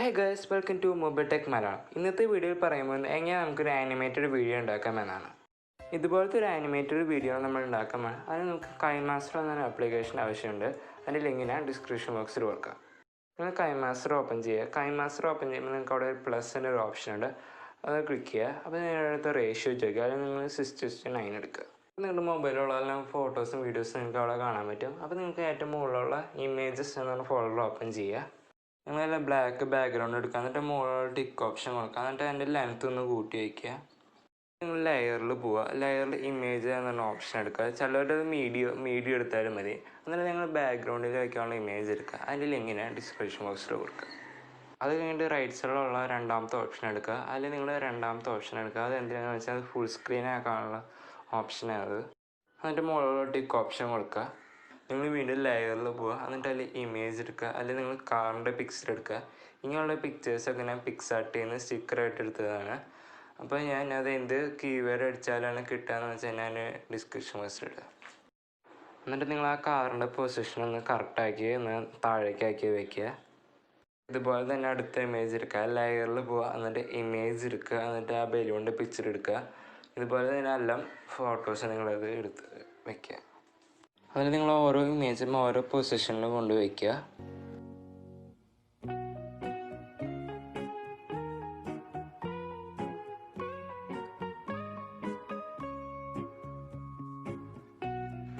Hey guys, welcome to Mobile Tech Malayalam. ഇന്നത്തെ വീഡിയോയിൽ പറയുമ്പോൾ എങ്ങനെ നമുക്കൊരു ആനിമേറ്റഡ് വീഡിയോ ഉണ്ടാക്കാമെന്നാണ്. ഇതുപോലത്തെ ഒരു ആനിമേറ്റഡ് വീഡിയോ നമ്മൾ ഉണ്ടാക്കുമ്പോൾ അതിന് നമുക്ക് കൈമാസ്റ്റർ എന്നൊരു ആപ്ലിക്കേഷൻ ആവശ്യമുണ്ട്. അതിൻ്റെ ലിങ്ക് ഞാൻ ഡിസ്ക്രിപ്ഷൻ ബോക്സിൽ കൊടുക്കാം. നിങ്ങൾ കൈമാസ്റ്റർ ഓപ്പൺ ചെയ്യുക. കൈമാസ്റ്റർ ഓപ്പൺ ചെയ്യുമ്പോൾ നിങ്ങൾക്ക് അവിടെ ഒരു പ്ലസിൻ്റെ ഒരു ഓപ്ഷൻ ഉണ്ട്. അത് ക്ലിക്ക് ചെയ്യുക. അപ്പോൾ നിങ്ങളുടെ അടുത്ത് റേഷ്യോ ചോദിക്കുക. അല്ലെങ്കിൽ നിങ്ങൾ 6:9 എടുക്കുക. നിങ്ങളുടെ മൊബൈലുള്ള എല്ലാം ഫോട്ടോസും വീഡിയോസും നിങ്ങൾക്ക് അവിടെ കാണാൻ പറ്റും. അപ്പോൾ നിങ്ങൾക്ക് ഏറ്റവും മുകളിലുള്ള ഇമേജസ് എന്ന ഫോൾഡർ ഓപ്പൺ ചെയ്യുക. നിങ്ങളെല്ലാം ബ്ലാക്ക് ബാക്ക്ഗ്രൗണ്ട് എടുക്കുക. എന്നിട്ട് മുകളിൽ ടിക്ക് ഓപ്ഷൻ കൊടുക്കുക. എന്നിട്ട് അതിൻ്റെ ലെങ്ത്ത് ഒന്ന് കൂട്ടി വയ്ക്കുക. നിങ്ങൾ ലെയറിൽ പോവുക. ലെയറിൽ ഇമേജ് എന്നൊരു ഓപ്ഷൻ എടുക്കുക. ചിലവരുടെ മീഡിയം എടുത്താലും മതി. എന്നിട്ട് നിങ്ങൾ ബാക്ക്ഗ്രൗണ്ടിൽ വയ്ക്കാനുള്ള ഇമേജ് എടുക്കുക. അതിൻ്റെ ലിങ്കിന് ഡിസ്ക്രിപ്ഷൻ ബോക്സിൽ കൊടുക്കുക. അത് കഴിഞ്ഞിട്ട് റൈറ്റ് സൈഡിലുള്ള രണ്ടാമത്തെ ഓപ്ഷൻ എടുക്കുക. അതിൽ നിങ്ങൾ രണ്ടാമത്തെ ഓപ്ഷൻ എടുക്കുക. അത് എന്തിനാണെന്ന് വെച്ചാൽ ഫുൾ സ്ക്രീൻ ആക്കാനുള്ള ഓപ്ഷനാണത്. എന്നിട്ട് മുകളിൽ ടിക്ക് ഓപ്ഷൻ കൊടുക്കുക. നിങ്ങൾ വീണ്ടും ലെയറിൽ പോവുക. എന്നിട്ട് അതിൽ ഇമേജ് എടുക്കുക. അല്ലെങ്കിൽ നിങ്ങൾ കാറിൻ്റെ പിക്ചർ എടുക്കുക. ഇങ്ങനെയുള്ള പിക്ചേഴ്സൊക്കെ ഞാൻ പിക്സാർട്ടിൽ നിന്ന് സ്റ്റിക്കറായിട്ട് എടുത്തതാണ്. അപ്പോൾ ഞാൻ അത് എന്ത് കീവേഡ് അടിച്ചാലാണ് കിട്ടുകയെന്ന് വെച്ചാൽ ഞാൻ ഡിസ്ക്രിപ്ഷൻ ബോക്സിൽ ഇടുക. എന്നിട്ട് നിങ്ങൾ ആ കാറിൻ്റെ പൊസിഷൻ ഒന്ന് കറക്റ്റാക്കി ഒന്ന് താഴേക്കാക്കി വയ്ക്കുക. ഇതുപോലെ തന്നെ അടുത്ത ഇമേജ് എടുക്കുക. ലെയറിൽ പോവുക. എന്നിട്ട് ഇമേജ് എടുക്കുക. എന്നിട്ട് ആ ബലൂണിൻ്റെ പിക്ചർ എടുക്കുക. ഇതുപോലെ തന്നെ എല്ലാം ഫോട്ടോസ് നിങ്ങളത് എടുത്ത് വയ്ക്കുക. അതിൽ നിങ്ങൾ ഓരോ ഇമേജും ഓരോ പൊസിഷനിൽ കൊണ്ടുവയ്ക്കുക.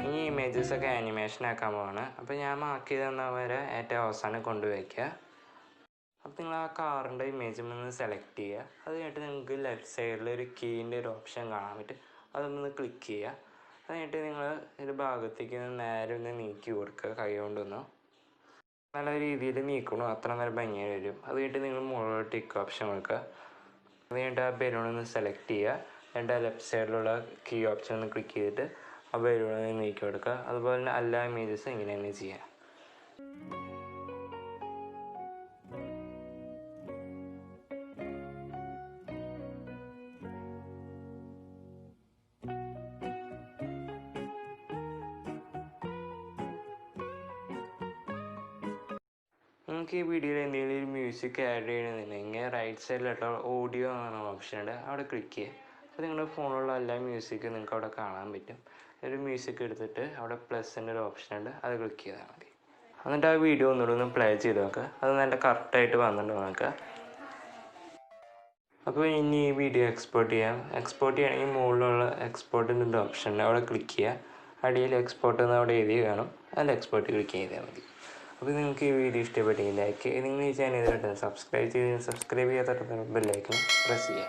ഈ ഇമേജസൊക്കെ ആനിമേഷൻ ആക്കാൻ പോവാണ്. അപ്പോൾ ഞാൻ മാർക്ക് ചെയ്ത് തന്നവരെ ഏറ്റവും അവസാനം കൊണ്ടുവയ്ക്കുക. അപ്പോൾ നിങ്ങൾ ആ കാറിൻ്റെ ഇമേജിൽ നിന്ന് സെലക്ട് ചെയ്യുക. അത് കഴിഞ്ഞിട്ട് നിങ്ങൾക്ക് ലെഫ്റ്റ് സൈഡിൽ ഒരു കീൻ്റെ ഒരു ഓപ്ഷൻ കാണാൻ പറ്റും. അതൊന്ന് ക്ലിക്ക് ചെയ്യുക. അത് കഴിഞ്ഞിട്ട് നിങ്ങൾ ഒരു ഭാഗത്തേക്ക് നേരെ ഒന്ന് നീക്കി കൊടുക്കുക. കൈ കൊണ്ടൊന്ന് നല്ല രീതിയിൽ നീക്കണം. അത്ര നല്ല ഭംഗിയായി വരും. അത് കഴിഞ്ഞിട്ട് നിങ്ങൾ മുകളിൽ ടിക്ക് ഓപ്ഷൻ കൊടുക്കുക. അത് കഴിഞ്ഞിട്ട് ആ ബലൂണൊന്ന് സെലക്ട് ചെയ്യുക. എന്നിട്ട് ആ ലെഫ്റ്റ് സൈഡിലുള്ള കീ ഓപ്ഷൻ ഒന്ന് ക്ലിക്ക് ചെയ്തിട്ട് ആ ബലൂണൊന്ന് നീക്കി കൊടുക്കുക. അതുപോലെ തന്നെ എല്ലാ ഇമേജസും ഇങ്ങനെ തന്നെ ചെയ്യുക. നിങ്ങൾക്ക് ഈ വീഡിയോയിൽ എന്തെങ്കിലും ഒരു മ്യൂസിക് ആഡ് ചെയ്യണമെന്നുണ്ടെങ്കിൽ റൈറ്റ് സൈഡിലായിട്ട് ഓഡിയോ എന്ന ഓപ്ഷൻ ഉണ്ട്. അവിടെ ക്ലിക്ക് ചെയ്യുക. അപ്പോൾ നിങ്ങളുടെ ഫോണിലുള്ള എല്ലാ മ്യൂസിക്കും നിങ്ങൾക്ക് അവിടെ കാണാൻ പറ്റും. ഒരു മ്യൂസിക് എടുത്തിട്ട് അവിടെ പ്ലസിൻ്റെ ഒരു ഓപ്ഷൻ ഉണ്ട്. അത് ക്ലിക്ക് ചെയ്താൽ മതി. എന്നിട്ട് ആ വീഡിയോ ഒന്നുകൂടെ ഒന്ന് പ്ലേ ചെയ്ത് നോക്കുക. അത് നല്ല കറക്റ്റായിട്ട് വന്നിട്ട് നോക്കുക. അപ്പോൾ ഇനി ഈ വീഡിയോ എക്സ്പോർട്ട് ചെയ്യാം. എക്സ്പോർട്ട് ചെയ്യണമെങ്കിൽ മുകളിലുള്ള എക്സ്പോർട്ടിൻ്റെ ഓപ്ഷൻ ഉണ്ട്. അവിടെ ക്ലിക്ക് ചെയ്യുക. അടിയിൽ എക്സ്പോർട്ട് എന്ന് അവിടെ എഴുതി കാണും. അതിൽ എക്സ്പോർട്ട് ക്ലിക്ക് ചെയ്താൽ മതി. അപ്പോൾ നിങ്ങൾക്ക് ഈ വീഡിയോ ഇഷ്ടപ്പെട്ടെങ്കിൽ ലൈക്ക്, നിങ്ങൾ ഈ ചാനൽ സബ്സ്ക്രൈബ് ചെയ്യാത്ത ബെല്ലൈക്കൺ പ്രസ് ചെയ്യുക.